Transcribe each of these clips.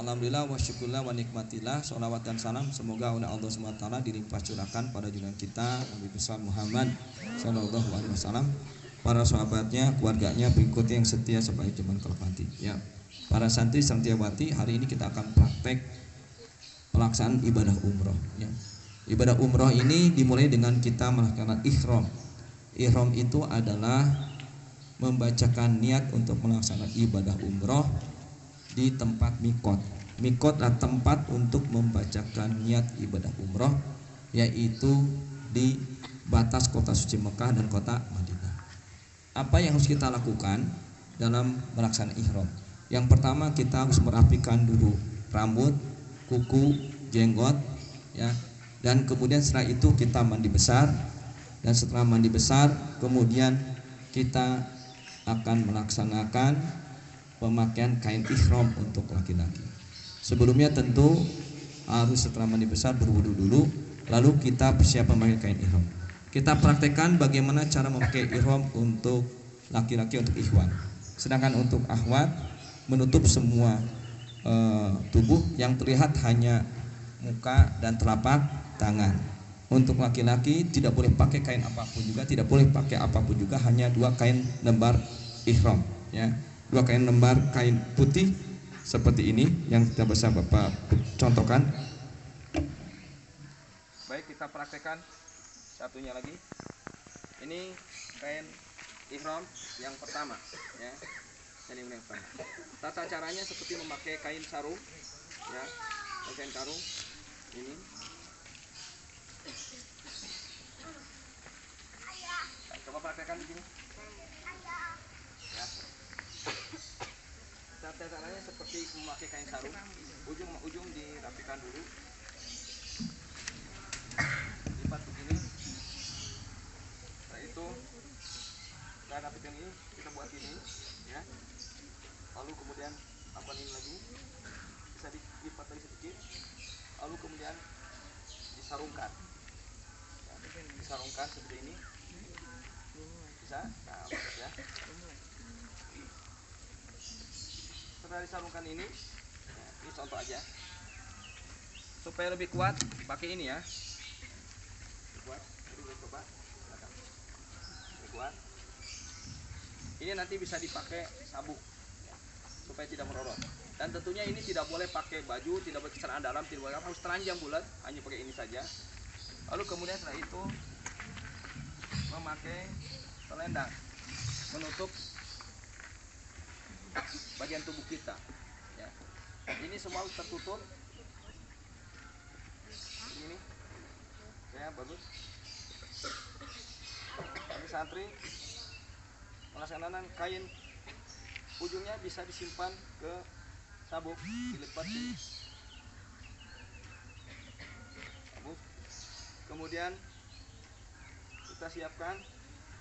Alhamdulillah wa syukurlah wa nikmatillah. Salawat dan salam semoga oleh Allah SWT dilimpah curahkan pada junjungan kita Nabi besar Muhammad Sallallahu Alaihi Wasallam, para sahabatnya, keluarganya, pengikutnya yang setia sampai zaman kelak nanti. Ya, para santri santriwati, hari ini kita akan praktek pelaksanaan ibadah umroh. Ya, ibadah umroh ini dimulai dengan kita melaksanakan ihram. Ihram itu adalah membacakan niat untuk melaksanakan ibadah umroh di tempat mikot. Mikot adalah tempat untuk membacakan niat ibadah umroh, yaitu di batas kota suci Mekah dan kota Madinah. Apa yang harus kita lakukan dalam melaksanakan ihram? Yang pertama, kita harus merapikan dulu rambut, kuku, jenggot, ya. Dan kemudian setelah itu kita mandi besar, dan setelah mandi besar kemudian kita akan melaksanakan pemakaian kain ihram untuk laki-laki. Sebelumnya tentu harus setelah mandi besar berwudu dulu, lalu kita persiapan memakai kain ihram. Kita praktekkan bagaimana cara memakai ihram untuk laki-laki, untuk ikhwan. Sedangkan untuk akhwat menutup semua tubuh, yang terlihat hanya muka dan telapak tangan. Untuk laki-laki tidak boleh pakai kain apapun juga, tidak boleh pakai apapun juga, hanya dua kain lembar ihram, ya. Dua kain lembar kain putih seperti ini yang kita bisa Bapak contohkan. Baik, kita praktekkan satunya lagi. Ini kain ihram yang pertama, ya. Jadi yang pertama. Tata caranya seperti memakai kain sarung, ya. Kain sarung ini. Coba praktekkan di sini. Ya. Tata caranya seperti memakai kain sarung, ujung dirapikan dulu, lipat begini. Setelah itu kita rapikan ini, kita buat ini, ya. Lalu kemudian apa ini lagi, bisa dilipat lagi sedikit, lalu kemudian disarungkan, ya. Disarungkan seperti ini, bisa, nah, ya. Setelah disarungkan ini, ini contoh aja, supaya lebih kuat pakai ini, ya. Lebih kuat, jadi boleh coba, silakan. Lebih kuat. Ini nanti bisa dipakai sabuk, ya, supaya tidak merorot. Dan tentunya ini tidak boleh pakai baju, tidak boleh celana dalam, tidak boleh, harus telanjang bulat, hanya pakai ini saja. Lalu kemudian setelah itu memakai selendang menutup bagian tubuh kita, ya. Ini semua tertutup ini, ya, bagus. Ini santri melaksanakan kain, ujungnya bisa disimpan ke sabuk, dilipat di sabuk. Kemudian kita siapkan.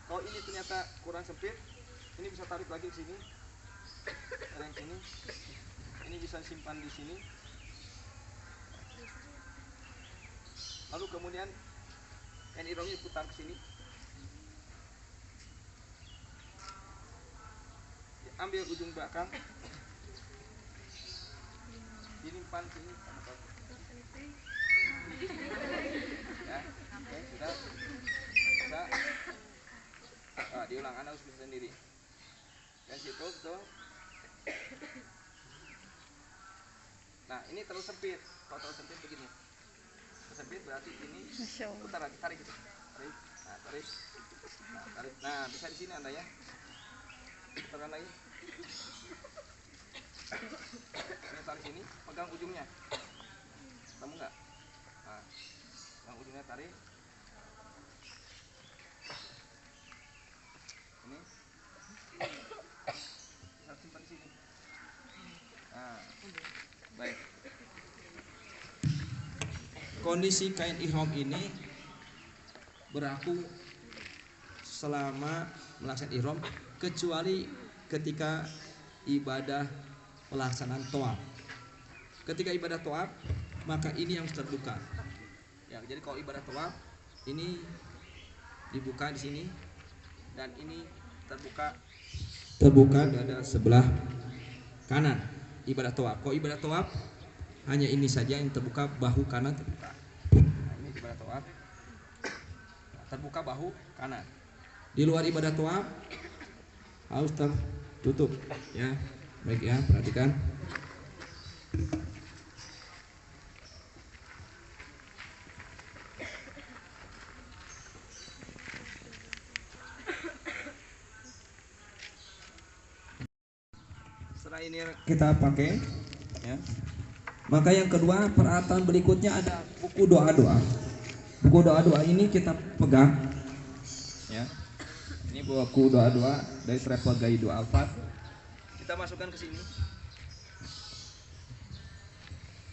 Kalau ini ternyata kurang sempit, ini bisa tarik lagi ke sini. Ada yang sini, ini bisa simpan di sini. Lalu kemudian kain ihramnya diputar ke sini, ambil ujung belakang, dilimpan sini, ya. Oke, sudah, bisa. Nah, diulang, Anda harus bisa sendiri. Dan situ betul. Nah, ini terlalu sempit. Kalau terlalu sempit begini, sempit berarti ini putar lagi, tarik gitu, tarik, nah, tarik, nah, tarik, nah, bisa di sini Anda, ya, putarkan lagi, ini tarik sini, pegang ujungnya, kamu nggak, nah, pegang ujungnya, tarik, ini, bisa simpan di sini, nah, baik. Kondisi kain ihram ini berlaku selama melaksanakan ihram, kecuali ketika ibadah pelaksanaan tawaf. Ketika ibadah tawaf, maka ini yang terbuka. Ya, jadi kalau ibadah tawaf, ini dibuka di sini, dan ini terbuka dada sebelah kanan. Ibadah tawaf. Kok ibadah tawaf hanya ini saja yang terbuka, bahu kanan terbuka. Nah, ini ibadah tawaf terbuka bahu kanan. Di luar ibadah tawaf harus tertutup ya. Baik ya, perhatikan. Setelah ini kita pakai ya. Maka yang kedua, peralatan berikutnya ada buku doa-doa. Buku doa-doa ini kita pegang ya. Ini buku doa-doa dari Travel Guide Doa Al-Fat. Kita masukkan ke sini.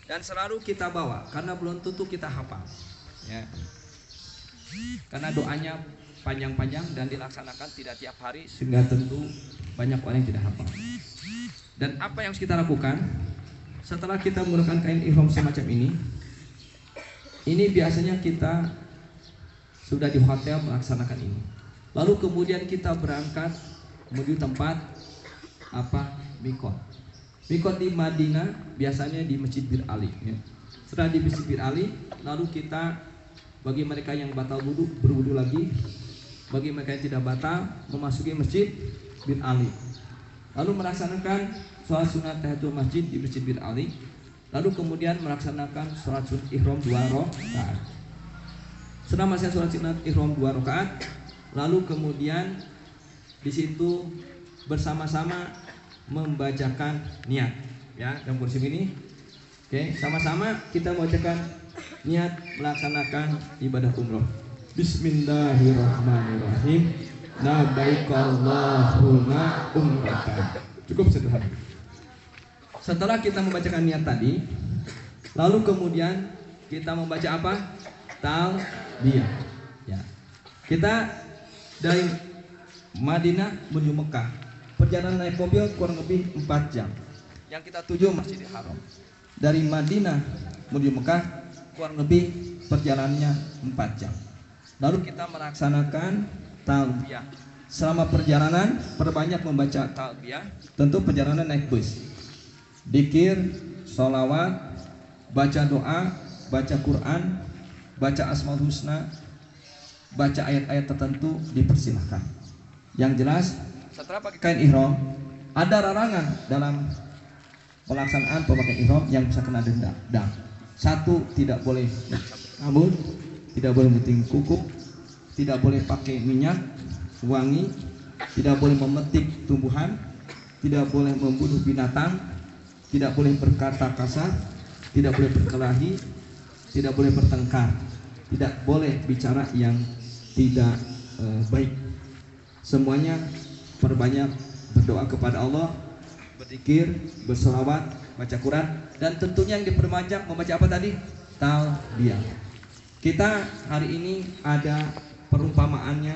Dan selalu kita bawa karena belum tentu kita hafal ya. Karena doanya panjang-panjang dan dilaksanakan tidak tiap hari, sehingga tentu banyak orang yang tidak hafal. Dan apa yang harus kita lakukan setelah kita menggunakan kain ihram semacam ini biasanya kita sudah di hotel melaksanakan ini. Lalu kemudian kita berangkat menuju tempat apa? Mikot. Mikot di Madinah biasanya di Masjid Bir Ali ya. Setelah di Masjid Bir Ali, lalu kita bagi mereka yang batal wudu berwudu lagi, bagi mereka yang tidak batal memasuki Masjid Bir Ali. Lalu melaksanakan sholat sunat tahiyatul masjid di Masjid Bir Ali. Lalu kemudian melaksanakan sholat sunat ihram 2 rakaat. Setelah melaksanakan sholat sunat ihram 2 rakaat, lalu kemudian di situ bersama-sama membacakan niat ya dalam kursi ini. Oke, sama-sama kita membacakan niat melaksanakan ibadah umroh. Bismillahirrahmanirrahim. Labbaik Allahumma umratan. Cukup sederhana. Setelah kita membacakan niat tadi, lalu kemudian kita membaca apa? Talbiyah. Ya. Kita dari Madinah menuju Mekah. Perjalanan naik mobil kurang lebih 4 jam. Yang kita tuju Masjidil Haram. Dari Madinah menuju Mekah kurang lebih perjalanannya 4 jam. Lalu kita melaksanakan talbiyah. Selama perjalanan perbanyak membaca talbiyah. Tentu perjalanan naik bus. Dzikir, sholawat, baca doa, baca Quran, baca Asmaul Husna, baca ayat-ayat tertentu dipersilahkan. Yang jelas setelah pakai kain ihram ada larangan dalam pelaksanaan pemakaian ihram yang bisa kena denda. Satu, tidak boleh rambut, tidak boleh gunting kuku, tidak boleh pakai minyak wangi, tidak boleh memetik tumbuhan, tidak boleh membunuh binatang, tidak boleh berkata kasar, tidak boleh berkelahi, tidak boleh bertengkar, tidak boleh bicara yang tidak baik. Semuanya perbanyak berdoa kepada Allah, berzikir, berselawat, baca Quran, dan tentunya yang diperbanyak membaca apa tadi? Talbiyah. Kita hari ini ada perumpamaannya,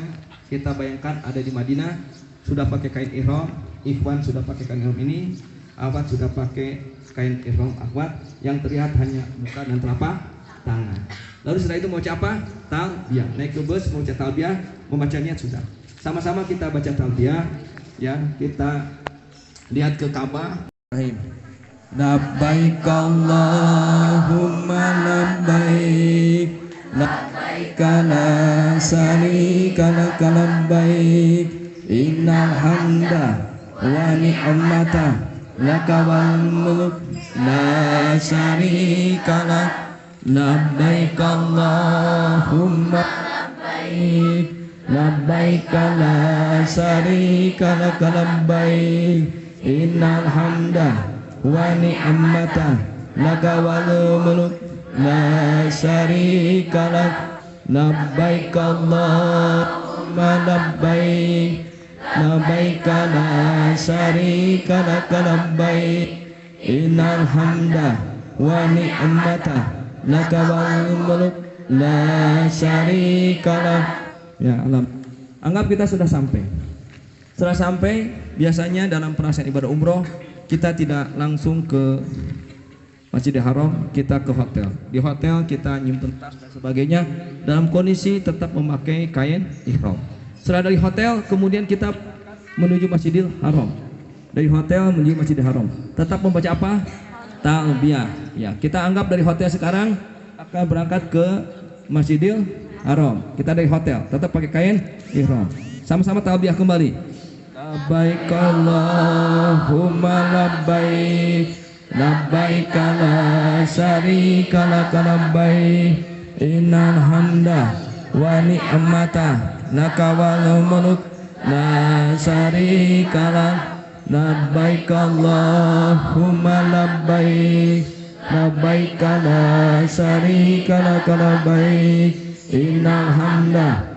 kita bayangkan ada di Madinah sudah pakai kain ihram, ikhwan sudah pakai kain ihram ini, akhwat sudah pakai kain ihram akhwat, yang terlihat hanya muka dan telapak tangan. Lalu setelah itu mau baca apa? Talbiyah. Naik ke bus mau baca talbiyah, membacanya sudah. Sama-sama kita baca talbiyah ya, kita lihat ke Ka'bah. Labbaik Allahumma labbaik, labbaik la syarika lak labbaik, innal hamda wa ni'mata laka wal mulk la syarika lak, labbaik Allahumma labbaik, labbaik la syarika lak labbaik, innal hamda wa ni'mata laka wal mulk la syarika lak, labbaik Allahumma labbaik, labbaik la syarika lak labbaik, innal hamda wa ni'mata laka wal mulk la syarika lak. Ya, alam. Anggap kita sudah sampai. Setelah sampai, biasanya dalam pelaksanaan ibadah umroh kita tidak langsung ke Masjidil Haram, kita ke hotel. Di hotel kita nyimpen tas dan sebagainya dalam kondisi tetap memakai kain ihram. Setelah dari hotel, kemudian kita menuju Masjidil Haram. dari hotel menuju Masjidil Haram. Tetap membaca apa? Talbiyah. Ya, kita anggap dari hotel sekarang akan berangkat ke Masjidil Haram. Kita dari hotel, tetap pakai kain ihram. Sama-sama talbiyah kembali. Labbaik Allahumma labbaik, labbaik la syarika lak labbaik, innal hamda wa ni'mata laka wal mulk la syarika lak, labbaik Allahumma labbaik, labbaik la syarika lak labbaik, innal hamda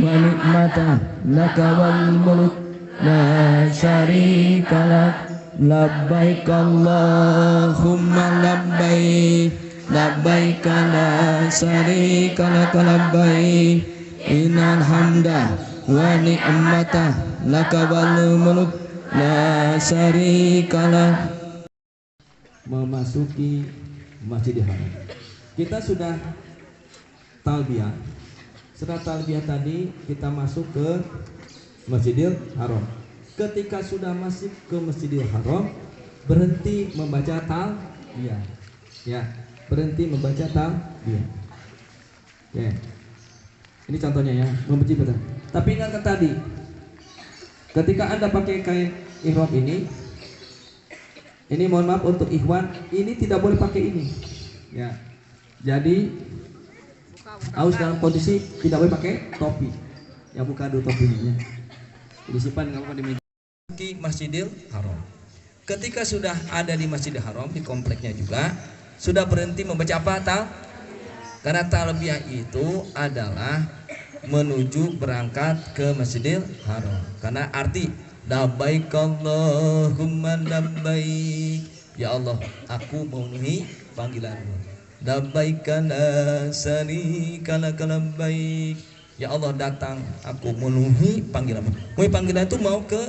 wa ni'mata laka wal mulk la syarika lak, labbaik Allahumma labbaik, labbaik la syarika lak labbaik, innal hamda wa ni'mata laka wal mulk la syarika lak. Memasuki Masjidil Haram, kita sudah talbiyah. Setelah talbiyah tadi kita masuk ke Masjidil Haram. Ketika sudah masuk ke Masjidil Haram, berhenti membaca talbiyah. Ya, berhenti membaca talbiyah. Ya. Ini contohnya ya, membaca betul. Tapi ingatkan tadi, ketika Anda pakai kain ihram ini mohon maaf untuk ikhwan, ini tidak boleh pakai ini. Ya. Jadi harus dalam kondisi tidak boleh pakai topi. Ya, buka dulu topinya. Disimpan kalau di meja. Di Masjidil Haram. Ketika sudah ada di Masjidil Haram, di kompleknya juga sudah berhenti membaca apa? Karena talbiyah itu adalah menuju berangkat ke Masjidil Haram. Karena arti labbaik Allahumma labbaik, ya Allah aku memenuhi panggilanmu. Labbaik la syarika lak labbaik, ya Allah datang aku memenuhi panggilanmu. Panggilan itu mau ke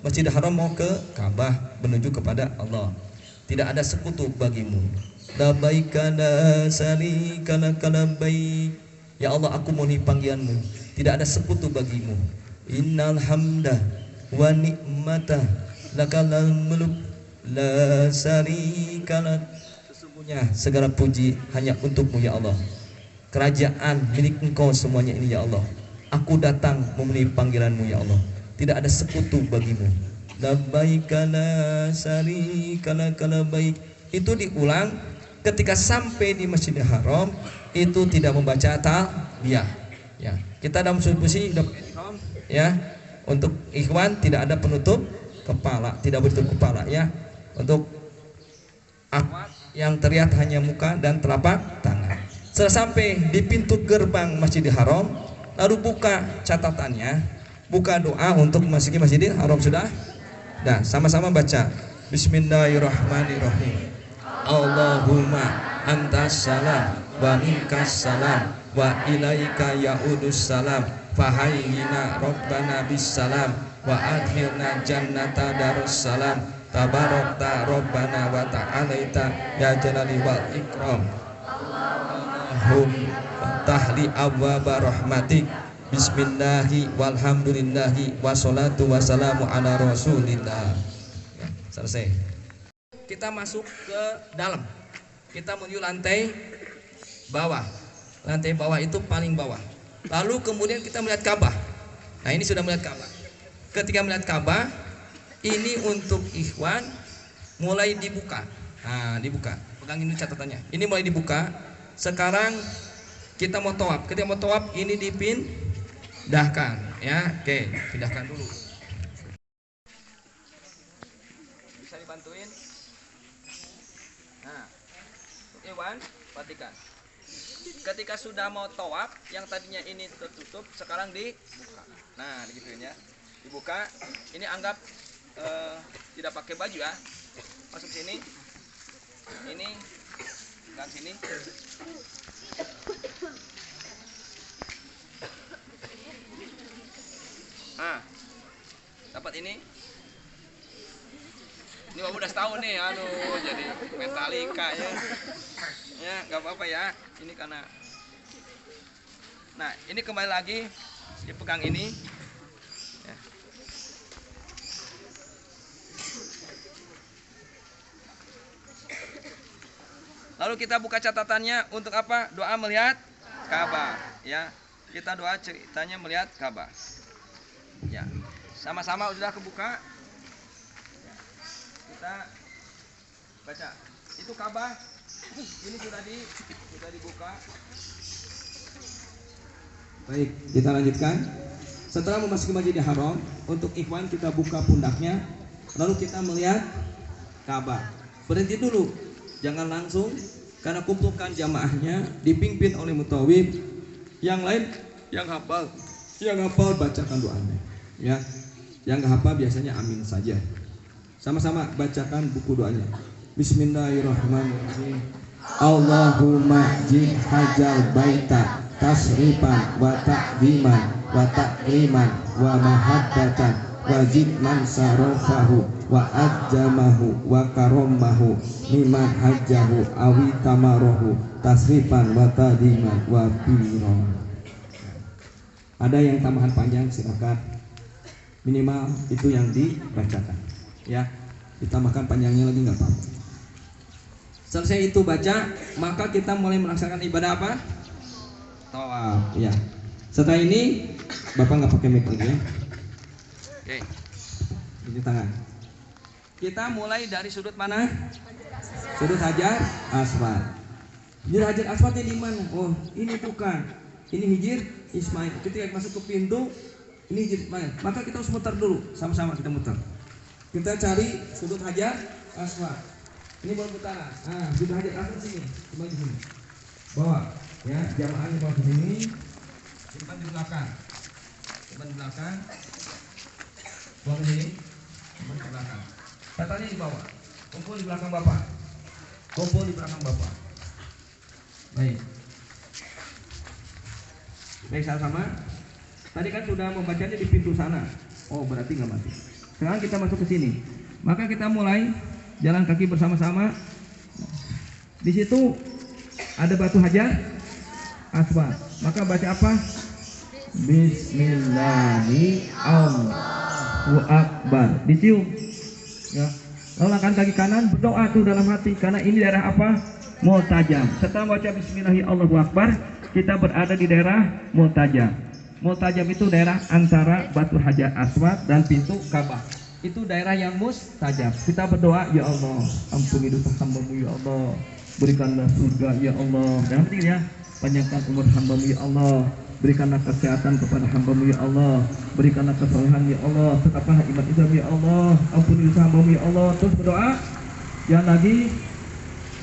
Masjidil Haram, mau ke Ka'bah, menuju kepada Allah. Tidak ada sekutu bagimu. Labbaik la syarika lak labbaik, ya Allah aku memenuhi panggilanmu, tidak ada sekutu bagimu. Innal hamda wa ni'mata lakal mulk la syarika lak, sesungguhnya segala puji hanya untukmu ya Allah, kerajaan milik engkau semuanya ini ya Allah. Aku datang memenuhi panggilanmu ya Allah, tidak ada sekutu bagimu. Labbaik la syarika lak labbaik, itu diulang ketika sampai di Masjidil Haram, itu tidak membaca talbiyah. Ya, kita dalam posisi ya. Untuk ikhwan tidak ada penutup kepala, tidak bertutup kepala ya. Untuk akhwat yang terlihat hanya muka dan telapak tangan. Setelah sampai di pintu gerbang Masjidil Haram, lalu buka catatannya, buka doa untuk memasuki Masjidil Haram sudah. Nah, sama-sama baca Bismillahirrahmanirrahim. Allahumma antas salam wa minkas salam wa ilaika ya'udus salam fahayyina rabbana bisalam wa adkhilna jannata darussalam tabarakta rabbana wa ta'alaita ya jalali wal ikram. Allahumma tahli abwaba rahmatik, bismillahi walhamdulillahi wassalatu wassalamu ala rasulillah. Ya, selesai. Kita masuk ke dalam, kita menuju lantai bawah. Lantai bawah itu paling bawah. Lalu kemudian kita melihat Ka'bah. Nah, ini sudah melihat Ka'bah. Ketika melihat Ka'bah, ini untuk ikhwan mulai dibuka. Nah, dibuka. Pegang ini catatannya. Ini mulai dibuka. Sekarang kita mau tawaf. Ketika mau tawaf ini dipindahkan, ya. Oke, pindahkan dulu. Bisa dibantuin? Nah, ikhwan, perhatikan. Ketika sudah mau tawaf, yang tadinya ini tertutup sekarang dibuka. Nah, digituin ya. Dibuka. Ini anggap tidak pakai baju ya. Masuk sini. Ini dan sini. Nah, dapat ini. Ini Bapak udah tahu nih, jadi Metallica ya. Ya, nggak apa-apa ya. Ini karena. Nah, ini kembali lagi dipegang ini. Ya. Lalu kita buka catatannya untuk apa? Doa melihat Ka'bah, ya. Kita doa ceritanya melihat Ka'bah. Ya. Sama-sama sudah kebuka. Kita baca. Itu Ka'bah. Ini sudah dibuka. Baik, kita lanjutkan. Setelah memasuki Masjidil Haram, untuk ikhwan kita buka pundaknya, lalu kita melihat Ka'bah. Berhenti dulu, jangan langsung, karena kumpulkan jamaahnya, dipimpin oleh mutawib. Yang lain yang hafal bacakan doanya. Ya, yang nggak hafal biasanya amin saja. Sama-sama bacakan buku doanya. Bismillahirrahmanirrahim. Allahumma jin hajal baita tasrifan wa ta'ziman wa takriman wa mahabbatan wa zidman sarofahu wa ajjamahu wa karomahu miman hajjahu awi tamarohu tasrifan wa tadiman wa biron. Ada yang tambahan panjang silakan, minimal itu yang dibacakan ya, ditambahkan panjangnya lagi nggak apa-apa. Selesai itu baca, maka kita mulai melaksanakan ibadah apa? Tawaf ya. Setelah ini Bapak nggak pakai mic lagi ya. Oke. Ini tangan. Kita mulai dari sudut mana? Sudut Hajar Aswad. Hijir Hajar Aswadnya di mana? Oh, ini bukan. Ini Hijir Ismail. Ketika masuk ke pintu, ini Hijir Ismail. Maka kita harus muter dulu. Sama-sama kita muter. Kita cari sudut Hajar Aswad. Ini baru putaran. Nah, sudut Hajar Aswad sini. Coba di sini. Bawa. Ya, jamaahnya bawa ke sini. Simpan di belakang. Simpan di belakang. Bawa ke sini. Simpan di belakang. Katanya di bawah. Kumpul di belakang Bapak. Kumpul di belakang Bapak. Baik. Baik, sama-sama. Tadi kan sudah membacanya di pintu sana. Oh, berarti nggak mati. Sekarang kita masuk ke sini. Maka kita mulai jalan kaki bersama-sama. Di situ ada batu Hajar Aswad. Maka baca apa? Bismillahirrahmanirrahim. Dicium. Ya. Lalu langkah kaki kanan, berdoa tuh dalam hati, karena ini daerah apa? Multajam. Setelah baca Bismillahirrahmanirrahim, kita berada di daerah Multajam. Multajam itu daerah antara batu Hajar Aswad dan pintu Ka'bah. Itu daerah yang mustajab. Kita berdoa, ya Allah, ampuni dosa hamba-Mu ya Allah, berikanlah surga ya Allah. Jangan penting ya, panjangkan umur hamba-Mu ya Allah, berikanlah kesehatan kepada hamba-Mu ya Allah, berikanlah kesolehan ya Allah, tetapkanlah iman Islam ya Allah, ampuni dosa hamba-Mu ya Allah. Terus berdoa, jangan lagi.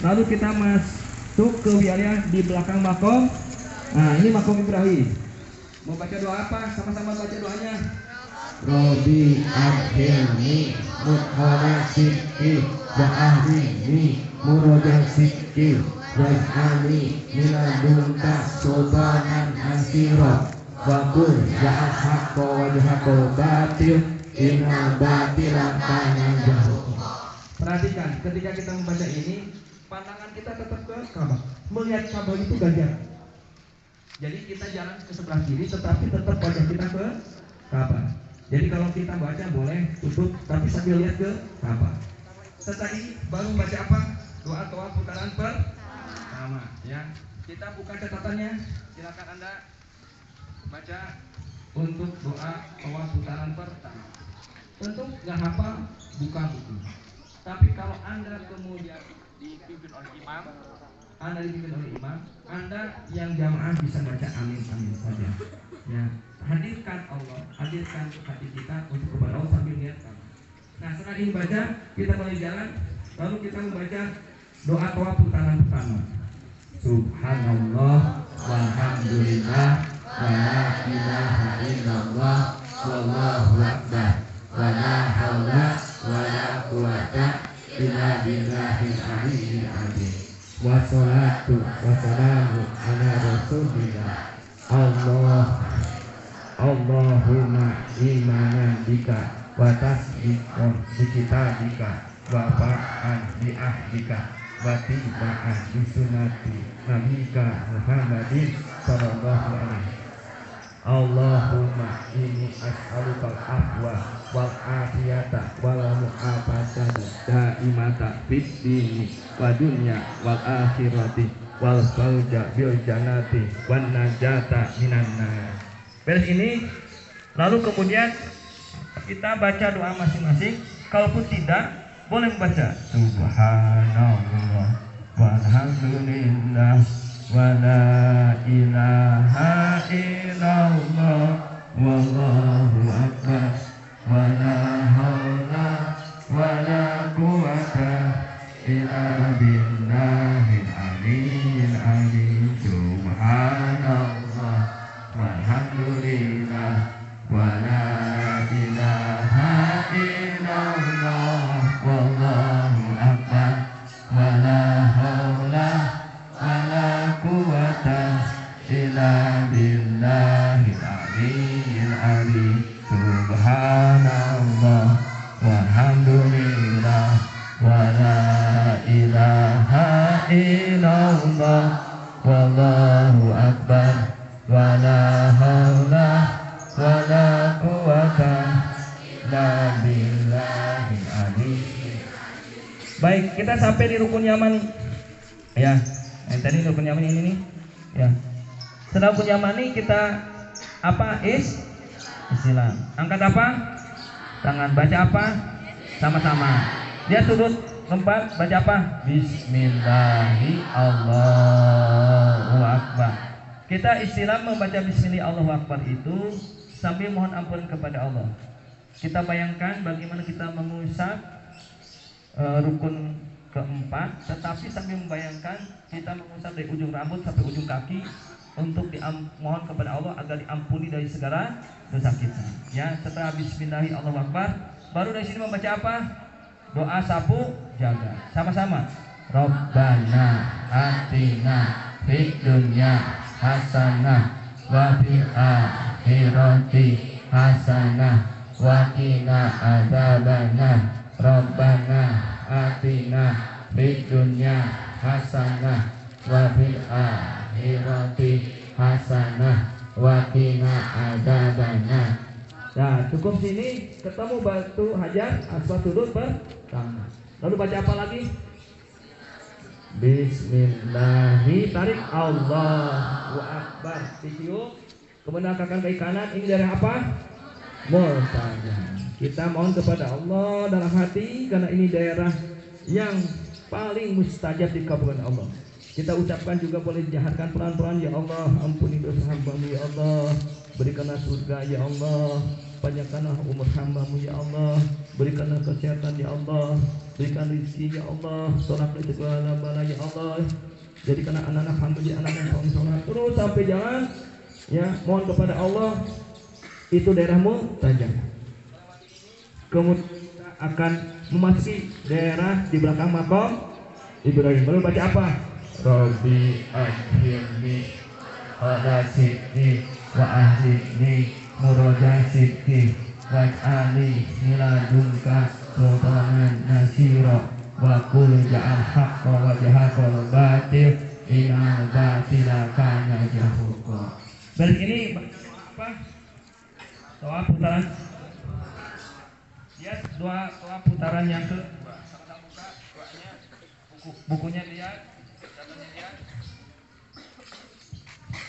Lalu kita masuk ke wilayah di belakang makom. Nah, ini makom Ibrahim. Mau baca doa apa? Sama-sama baca doanya. Robi akhirni mutawasiki wa ahrini murojasiki waj'ali minadunka sultanan asiro wakul ja'at haqqa wajhaqo batil inna batilan kana jauh. Perhatikan, ketika kita membaca ini, pandangan kita tetap ke Ka'bah. Melihat Ka'bah itu ganjar. Jadi kita jalan ke sebelah kiri, tetapi tetap wajah kita ke Ka'bah. Jadi kalau kita baca boleh tutup, tapi sambil lihat ke Ka'bah. Setelah ini baru baca apa? Doa tawaf putaran pertama. Ya, kita buka catatannya. Silakan Anda baca untuk doa tawaf putaran pertama. Untuk nggak hafal, buka buku. Tapi kalau Anda kemudian dipimpin oleh imam, Anda yang jamaah bisa baca amin saja. Ya, hadirkan Allah, hadirkan hati kita untuk kepada Allah sambil lihat Ka'bah. Nah, setelah ini baca, kita mulai jalan, lalu kita membaca doa tawaf putaran pertama. Subhanallah walhamdulillah wa la ilaha illallah wallahu akbar wa la haula wa la quwata illa billahil aliyyil azim. Wassalatu wassalamu ala rasulillah. Allahumma imana bika wa tasdiqan bi kitabika wa fa'an bi ahdika wa tiba'an bi sunnati nabika Muhammadin sallallahu alaihi. Allahumma inni as'alukal afwa wal afiyata wal mu'afata daimata fid dini wa dunya wal akhirati wal fauza bil jannati wan najata minan nar. Beres ini, lalu kemudian kita baca doa masing-masing. Kalaupun tidak, boleh membaca subhanallah walhamdulillah wala ilaha illallah wallahu akbar wala haula wala quwata illa billahil aliyyil azim. Subhanallah walhamdulillah wala ilaha illallah wallahu akbar wala haula wala quwata illa billahil aliyyil azim. Subhanallah walhamdulillah wala ilaha illallah wallahu akbar wala haula wala quwata illa billahil aliyyil. Baik, kita sampai di rukun yamani. Ya, yang tadi rukun yamani ini nih. Ya. Setelah rukun yamani kita apa? Islam. Angkat apa? Tangan. Baca apa? Sama-sama. Dia sudut keempat, baca apa? Bismillahi Allahu Akbar. Kita istilah membaca Bismillah Allahu Akbar itu sambil mohon ampun kepada Allah. Kita bayangkan bagaimana kita mengusap rukun keempat, tetapi sambil membayangkan kita mengusap dari ujung rambut sampai ujung kaki untuk mohon kepada Allah agar diampuni dari segala dosa kita. Ya, setelah Bismillah Allahu Akbar, baru dari sini membaca apa? Doa sapu jaga. Sama-sama. Rabbana atina fid dunya hasanah wa fil akhirati hasanah wa qina adzabannar. Rabbana atina fid dunya hasanah wa fil akhirati hasanah wa qina adzabannar. Nah, cukup sini ketemu batu hajar asal sudut pertama. Lalu baca apa lagi? Bismillahi, tarik Allahu Akbar, ditiup, kemudian angkatkan kaki kanan. Ini dari apa? Multajah. Kita mohon kepada Allah dalam hati karena ini daerah yang paling mustajab dikabulkan Allah. Kita ucapkan juga boleh dijaharkan pelan-pelan. Ya Allah, ampuni dosa hamba-Mu ya Allah. Berikanlah surga ya Allah. Panjangkanlah umur hamba-Mu ya Allah. Berikanlah kesehatan ya Allah. Berikan rezeki ya Allah. Tolak dari segala bala ya Allah. Jadikanlah anak-anak hamba jadi anak yang soleh. Terus sampai jalan. Ya, mohon kepada Allah. Itu daerahmu tajam. Kemudian kita akan memasuki daerah di belakang makom Ibrahim. Lalu baca apa? Rabbi akhirni ala sidni wa ahlini murada sidni waj'ali miladunka sultanan nasira wa kul ja'al haqqa wa jahaqal batil inal batila kana jahuqa. Baris ini apa? Doa putaran. Lihat doa putaran yang ke sama-sama buka doanya, bukunya lihat.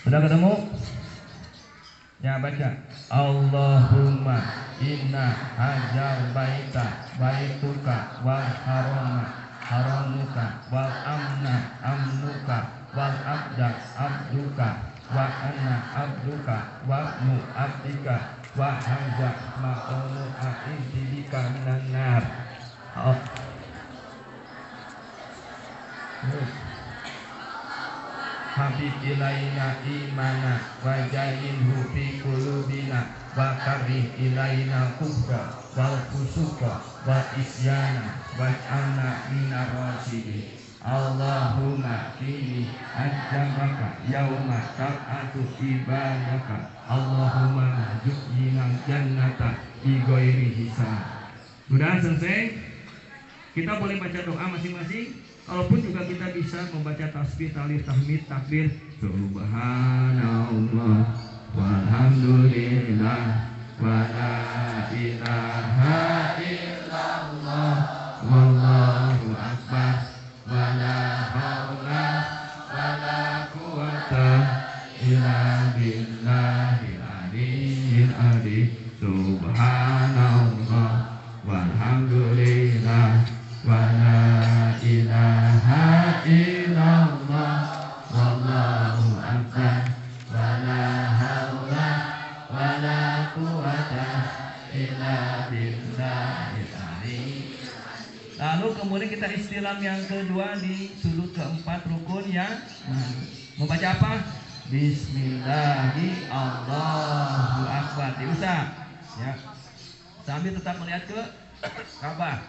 Sudah ketemu? Ya, baca. Allahumma inna hajal baita baituka wal haramuka wal amna amnuka wal abda abduka wa anna abduka wa mu'abdika wa hamza maqamu a'idika minan nar. Habib ilaina imana wa jayyinhu fi qulubina wa karih ilaina kufra wal fusuqa wal isyana waj'alna minar rasyidin. Allahumma inni ajamaka yauma tab'atu ibadaka. Allahumma jukjina jannata bi ghairi hisab. Sudah selesai? Kita boleh baca doa masing-masing. Kalaupun juga kita bisa membaca tasbih, tahlil, tahmid, takbir. Subhanallah walhamdulillah wa la ilaha illallah wallahu akbar wa la haula wa la quwata illa billahil aliyyil azim. Subhanallah walhamdulillah wa la ilaha illallah wallahu akbar wa la haula wa la quwata illa billahil aliyyil azim. Lalu kemudian kita istilam yang kedua di sudut keempat rukun yang membaca apa? Bismillahi Allahu akbar. Diusap ya, sambil tetap melihat ke Ka'bah.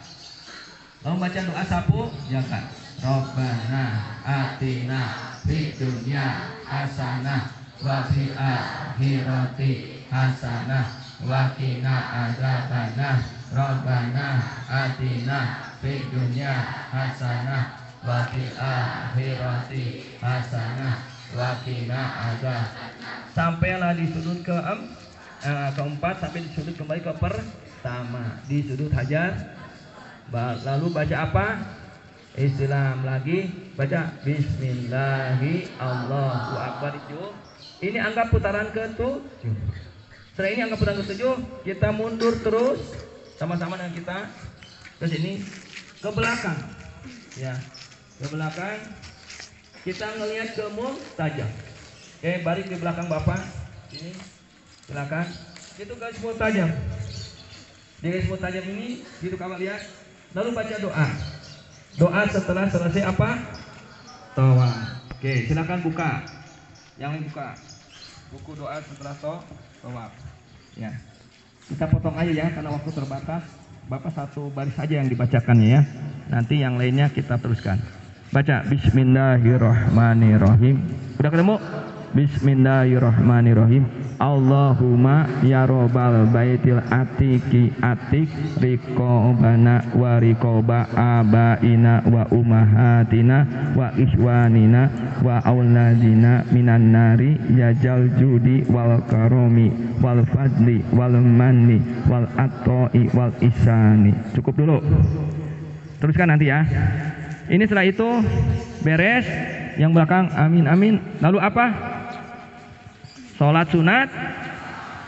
Lalu baca doa sapu jagat. Rabbana atina fid dunya hasanah wa fil akhirati hasanah wa qina adzabannar. Rabbana atina fid dunya hasanah wa fil akhirati hasanah wa qina adzabannar. Sampailah di sudut keempat sampai di sudut kembali ke pertama di sudut hajar. Lalu baca apa? Islam lagi, baca Bismillahi Allahu akbar. Ini anggap putaran ke-7. Setelah ini anggap putaran ke-7, kita mundur terus sama-sama dengan kita ke sini, ke belakang ya, ke belakang. Kita ngelihat ke mustajab. Oke, balik di belakang Bapak ini, belakang itu garis mustajab. Di garis mustajab ini gitu kamu lihat. Lalu baca doa. Doa setelah selesai apa? Tawaf. Oke, silakan buka. Yang buka buku doa setelah tawaf. Ya. Kita potong aja ya karena waktu terbatas. Bapak satu baris saja yang dibacakannya ya. Nanti yang lainnya kita teruskan. Baca Bismillahirrahmanirrahim. Udah ketemu? Bismillahirrahmanirrahim. Allahumma ya robbal baitil atiki atik riqobana wa riqoba abaina wa umahatina wa ikhwanina wa auladina minan nari yajal judi wal karomi wal fadli wal manni wal atoi wal isani. Cukup dulu, teruskan nanti ya. Ini setelah itu beres, yang belakang amin amin. Lalu apa? Sholat sunat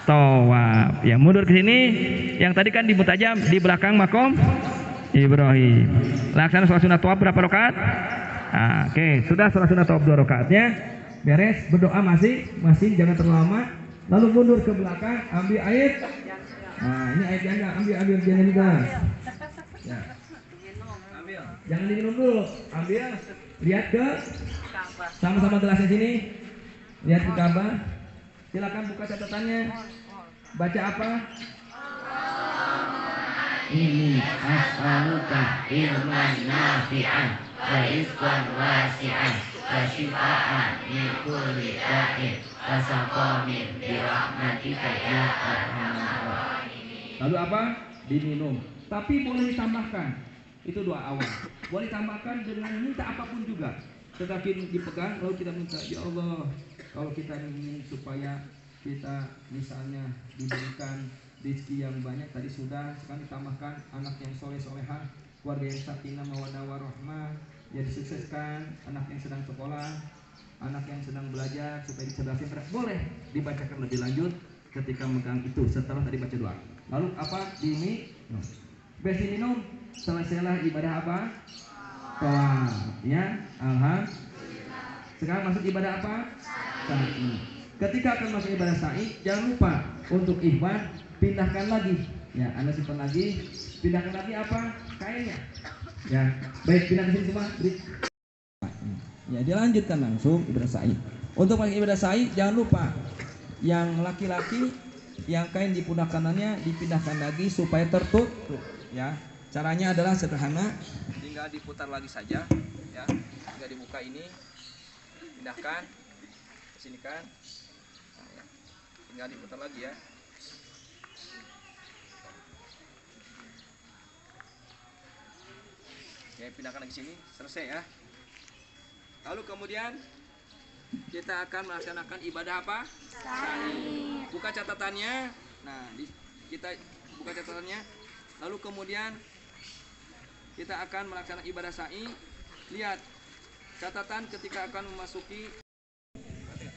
tawaf. Ya, mundur ke sini. Yang tadi kan di mutajam di belakang makom Ibrahim. Laksana sholat sunat tawaf berapa rakaat? Nah, oke, sudah sholat sunat tawaf 2 rakaatnya. Beres, berdoa masih jangan terlalu lama. Lalu mundur ke belakang, ambil air. Nah, ini air janda, ambil jangan juga. Ya. Ambil. Jangan diminum dulu. Ambil. Lihat ke sama-sama gelasnya sini. Lihat ke Ka'bah. Silakan buka catatannya. Baca apa? Ini as'aluka ilman nafi'an wa rizqan wasi'an wa shifaan min kulli da'in wa saqamin bi rahmatika ya arhamar rahimin. Lalu apa? Diminum. Tapi boleh ditambahkan. Itu doa awal. Boleh ditambahkan dengan minta apapun juga. Tetapi dipegang lalu kita minta, ya Allah, kalau kita ingin supaya kita misalnya diberikan rezeki yang banyak, tadi sudah, sekarang ditambahkan anak yang soleh-solehah, keluarga yang sakinah mawaddah warahmah, ya disukseskan, anak yang sedang sekolah, anak yang sedang belajar supaya dicerdasin. Boleh dibacakan lebih lanjut ketika megang itu setelah tadi baca doa. Lalu apa? Diminum. Besi minum, selesailah ibadah apa? Tawaf. Ya, alhamdulillah. Sekarang masuk ibadah apa? Sa'i. Ketika akan masuk ibadah sa'i, jangan lupa untuk ikhwan pindahkan lagi. Ya, Anda simpan lagi. Pindahkan lagi apa? Kainnya. Ya, baik, pindah ke sini semua. Ya, dilanjutkan langsung ibadah sa'i. Untuk masuk ibadah sa'i, jangan lupa yang laki-laki yang kain di pundak kanannya dipindahkan lagi supaya tertutup. Ya, caranya adalah sederhana. Tinggal diputar lagi saja. Ya, tinggal dibuka ini. Pindahkan ke sini kan, nah, ya. Tinggal diputar lagi ya. Ya, pindahkan lagi sini, selesai ya. Lalu kemudian kita akan melaksanakan ibadah apa? Sa'i. Buka catatannya. Nah, kita buka catatannya. Lalu kemudian kita akan melaksanakan ibadah sa'i. Lihat catatan ketika akan memasuki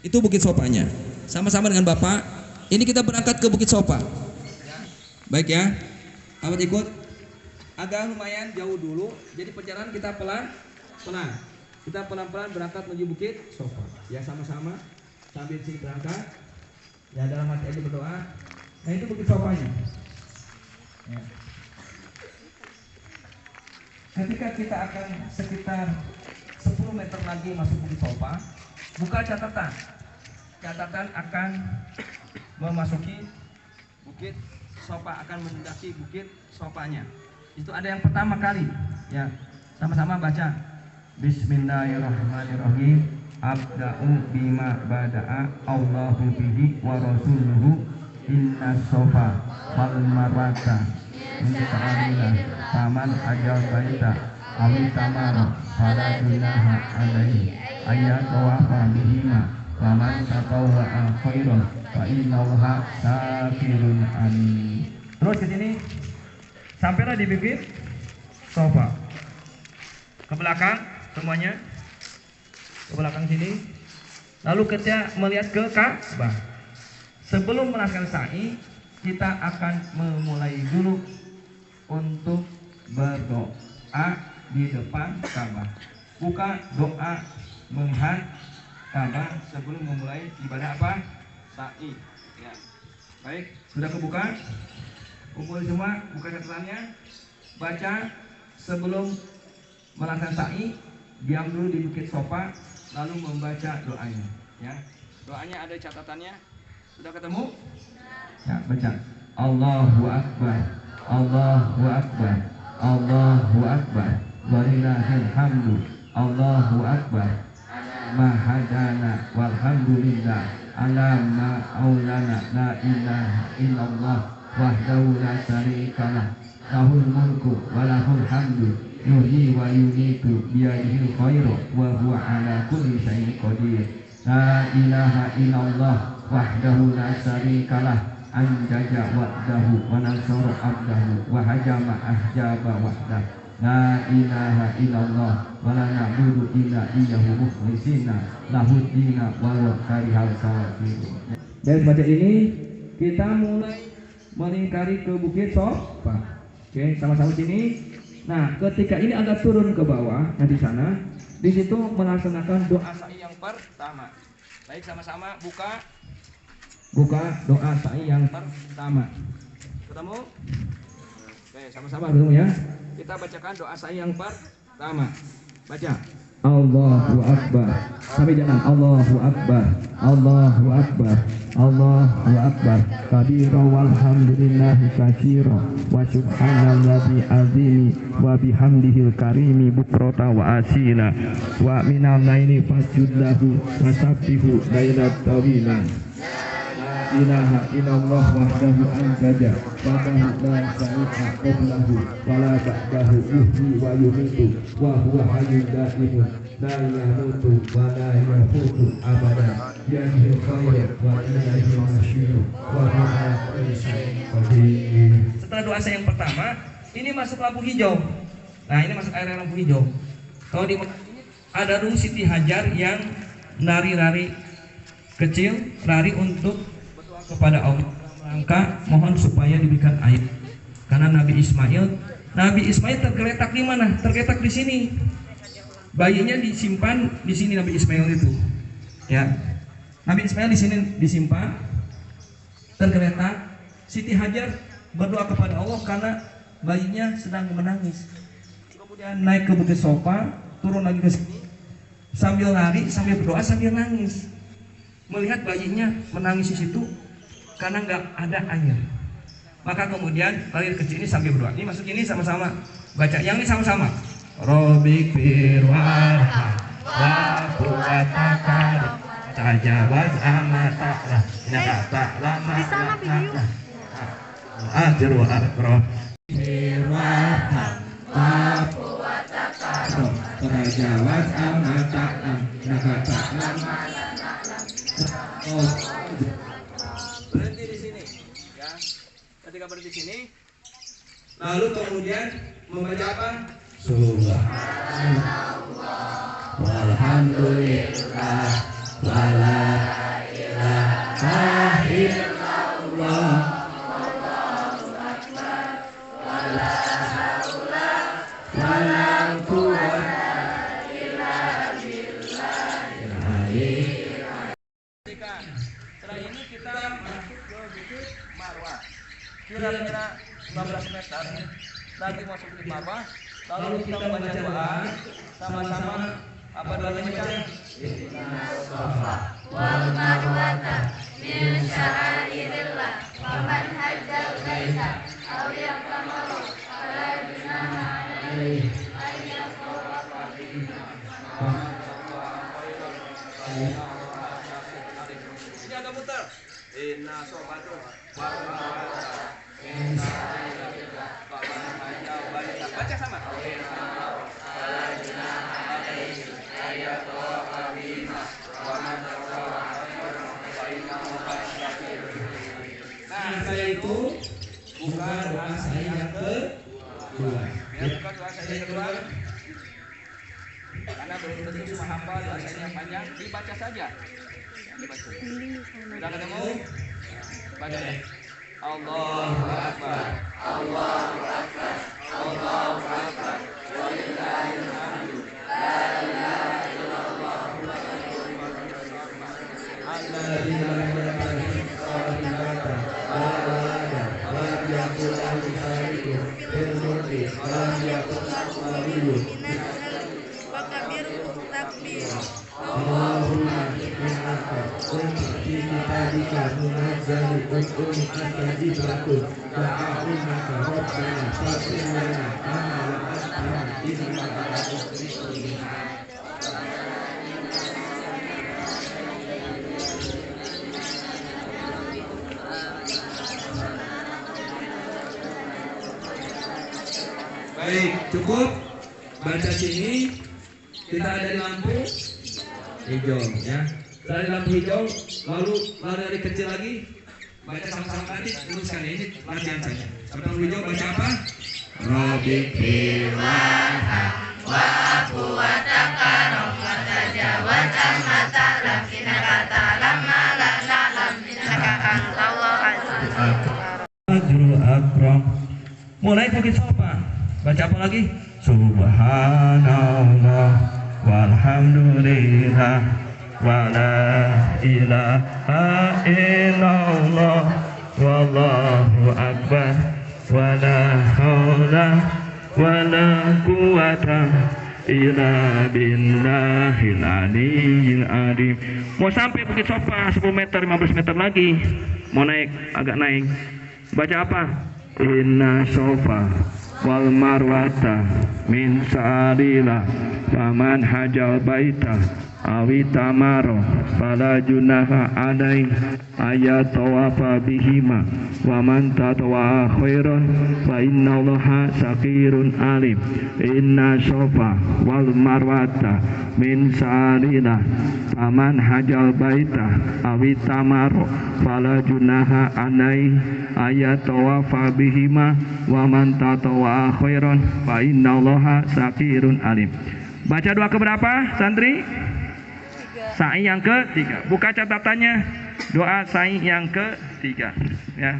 itu Bukit Sopanya. Sama-sama dengan Bapak. Ini kita berangkat ke Bukit Sopa. Baik ya. Awat ikut. Agak lumayan jauh dulu. Jadi perjalanan kita pelan-pelan. Kita pelan-pelan berangkat menuju Bukit Sopa. Ya sama-sama sambil sini berangkat. Ya dalam hati aja berdoa. Nah itu Bukit Sopanya. Ya. Ketika kita akan sekitar 10 meter lagi masuk Bukit Sopa, buka catatan. Catatan akan memasuki Bukit Sopa, akan mendaki Bukit Sopanya. Itu ada yang pertama kali. Ya, sama-sama baca. Bismillahirrahmanirrahim. Abda'u bima bada'a Allahu bihi wa rasuluhu inna sofa wal marwata muta'amila taman ajal baita awi tamara fala junaha alaihi ayat wafa bihima waman tatawwa'a khairan fa innallaha syakirun alim. Terus ke sini sampailah di Bukit Sofa. Ke belakang semuanya. Ke belakang sini. Lalu kita melihat ke Ka'bah. Sebelum melaksanakan sa'i, kita akan memulai dulu untuk berdoa di depan Ka'bah. Buka doa melihat Ka'bah sebelum memulai ibadah apa? Sa'i. Ya. Baik, sudah kebuka? Kumpul semua, buka catatannya. Baca sebelum melaksanakan sa'i, diam dulu di Bukit Sopa, lalu membaca doanya. Ya, doanya ada catatannya. Sudah ketemu? Ya, baca. Allahu Akbar, Allahu Akbar, Allahu Akbar, walillahil hamdu, Allahu Akbar. Mahadana walhamdulillah ala ma'aulana la ilaha illallah wahdahu la syarikalah lahul mulku wa lahul hamdu yuhyi wa yumiitu biyadihil khairu wa huwa ala kulli syai'in qadir. La ilaha illallah wahdahu la syarikalah anjaja wa'dahu wa nasara abdahu wa hajama ahjaba wahdah. La ilaha illallah wa la na'budu illa iyyahu mukhlishina lahud dina wa karihal kafirun. Dari baca ini kita mulai melingkari ke Bukit Sopa. Oke, sama-sama sini. Nah, ketika ini agak turun ke bawah, nah di sana, di situ melaksanakan doa sa'i yang pertama. Baik, sama-sama buka doa sa'i yang pertama. Ketemu? Oke, sama-sama ketemu ya. Kita bacakan doa sa'i yang pertama. Baca. Allahu Akbar. Sampai jangan Allahu Akbar. Allahu Akbar. Allahu Akbar. Kabira walhamdulillahi katsira wa subhanallahi azimi wa bihamdihil karimi bukrata wa asila wa minal laili fasjudlahu wa sabbihu lailat tawila. Ilaha illallah wahdahu anjaja wahdahu la syarika qablahu wa la ba'dahu yuhyi wa yumiitu wa huwa hayyun da'imun la yamutu wa la yamutu abada biyadihil khairu wa ilaihi masyiru wa huwa ala kulli syai'in qadir. Setelah doa saya yang pertama, ini masuk lampu hijau. Nah, ini masuk area lampu hijau. Kalau di ada Rung Siti Hajar yang lari-lari kecil, lari untuk kepada Allah, merangka mohon supaya diberikan air. Karena Nabi Ismail tergeletak di mana? Tergeletak di sini. Bayinya disimpan di sini Nabi Ismail itu. Ya. Nabi Ismail di sini disimpan tergeletak. Siti Hajar berdoa kepada Allah karena bayinya sedang menangis. Kemudian naik ke Bukit Sopa, turun lagi ke sini. Sambil lari, sambil berdoa, sambil nangis. Melihat bayinya menangis di situ karena nggak ada air. Maka kemudian lari ke sini sambil berdoa. Ini masuk ini sama-sama baca. Yang ini sama-sama. Robik firwarha wa quwwataka tajawaz amataka nakata lama ajr wa akra firwarha wa quwwataka tajawaz amataka nakata lama. Berhenti di sini, ya. ketika berdiri di sini, lalu kemudian membaca apa? Subhanallah walhamdulillah wala ilaha illallah wallahu akbar wala haula wala quwwata illa billah. Setelah ini kita masuk ke bukit Marwah. Kira-kira 15 meter lagi masuk bukit Marwah. Lalu kita membaca doa sama-sama. Apa doanya baca? Ihdinas shiratal wal marwata min sya'airillah wa man hajjal baita aw ya'tamaru fala junaha alaihi an yatawafa bihima. Ini agak putar. Inna sofatu wal marwata min sya'airillah wa man hajjal baita. Baca sama. Nah, saya itu buka doa saya yang kedua. Ya, buka doa saya yang kedua. Karena belum tentu semua hafal doa saya yang panjang, dibaca saja. Dibaca. Sudah ketemu? Baca ya. Allahu Akbar. Allahu Akbar. Allahu Akbar. Walillahil hamdu. La ilaha illallah. Allahumma innaka kunta fi kitabika munazzalun astajibatu wa a'udzuka rabbana faghfir lana kama wa'adtana innaka antal muslimin. Baik, cukup. Baca sini. Kita ada di lampu hijau ya. Setelah di lampu hijau, lalu dari kecil lagi baca sama-sama tadi. Teruskan ini latihan saja. Lampu hijau baca apa? Rabbi firmanha wa afu wa taqarrab wa tajawaz amma ta'lam innaka ta'lam ma la na'lam innaka antallahu azizul akram. Mulai bukit sofa. Baca apa lagi? Subhanallah walhamdulillah wala ilaha illallah wallahu akbar wala haula wala quwata illa billahil aliyyil azim. Mau sampai bukit sofa 10 meter 15 meter lagi. Mau naik, agak naik. Baca apa? Inna sofa wal marwata min sa'alila faman hajal baita awi tamaro fala junaha alai ayat tawafa bihima wa man tatwa khairan fa innallaha syakirun alim. Inna sofa wal marwata min sa'alila faman hajal baita awi tamaro fala junaha alai ayat tawafa bihima wa man tatwa khairan fa innallaha syakirun alim. Baca doa keberapa santri? Sa'i yang ketiga. Buka catatannya. Doa sa'i yang ketiga ya.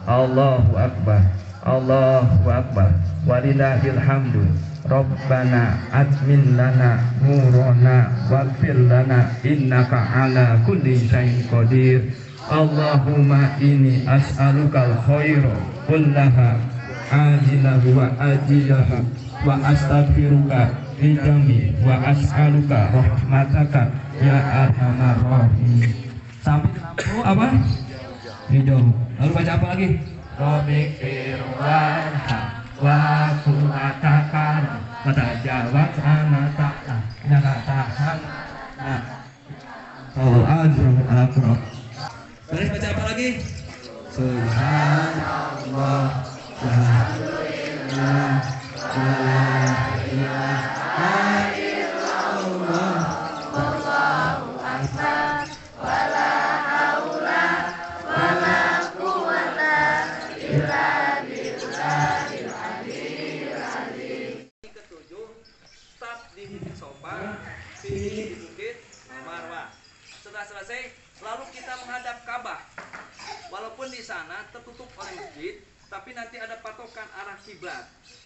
Allahu Akbar. Allahu Akbar. Walillahil hamdu. Rabbana atmin lana nurana waghfir lana innaka ala kulli syai'in qadir. Allahumma inni as'alukal khaira kullaha ajilahu wa ajilahu wa astaghfiruka min dzambi wa as'aluka rahmataka ya arhamar rahimin. Sampai lampu apa? Hijau. Lalu baca apa lagi? Rabbik firwanha wa kunatakan wa tajawaz anataka nyakatahan nah kalau ajrul akram. Terus baca apa lagi? Subhanallah walhamdulillah wala ilaha illallah wallahu akbar wala sini di Sofa, sini di Bukit Marwah. Setelah selesai, lalu kita menghadap Ka'bah. Walaupun di sana tertutup oleh masjid, tapi nanti ada patokan arah kiblat.